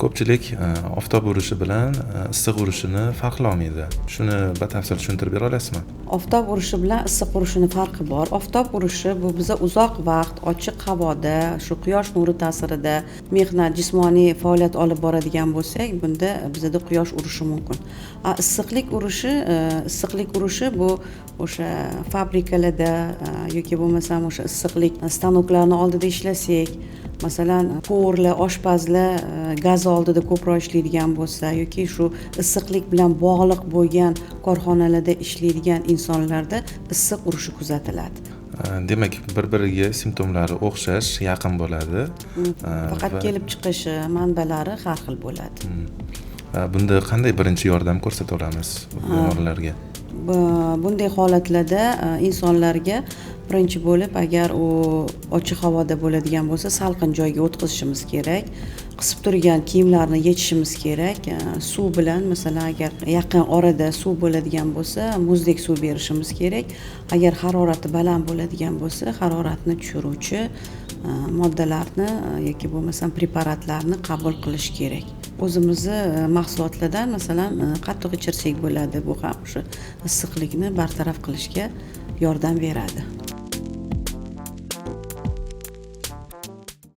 Ko'pchilik oftob urishi bilan issiq urishini farqlolmaydi. Shuni batafsil tushuntirib bera olasizmi? Oftob urishi bilan issiq urishini farqi bor. Oftob urishi bu biza uzoq vaqt ochiq havoda, shu quyosh nuri ta'sirida mehnat, jismoniy faoliyat olib boradigan bo'lsak, bunda bizada quyosh urishi mumkin. Issiqlik urushi bu o'sha fabrikalarda yoki bo'lmasam o'sha issiqlik stanoklarni oldida ishlasak, masalan, povurlar, oshpazlar gaz oldida ko'proq ishlaydigan bo'lsa yoki shu issiqlik bilan bog'liq bo'lgan korxonalarda ishlaydigan insonlarda issiq urishi kuzatiladi. Demak, bir-biriga simptomlari o'xshash, yaqin bo'ladi. Faqat kelib chiqishi manbalari har xil bo'ladi. Bunda qanday birinchi yordam ko'rsata olamiz bemorlarga? Bunday holatlarda insonlarga birinchi bo'lib, agar u ochiq havoda bo'ladigan bo'lsa, salqin joyga o'tkazishimiz kerak. Qisib turgan kiyimlarni yechishimiz kerak. Suv bilan, masalan, agar yaqin orada suv bo'ladigan bo'lsa, muzdek suv berishimiz kerak. Agar harorati baland bo'ladigan bo'lsa, haroratni tushiruvchi moddalarni yoki bo'lmasam preparatlarni qabul qilish kerak. O'zimizni mahsulotlardan, masalan, qatiq ichirsak bo'ladi. Bu ham o'sha issiqlikni bartaraf qilishga yordam beradi.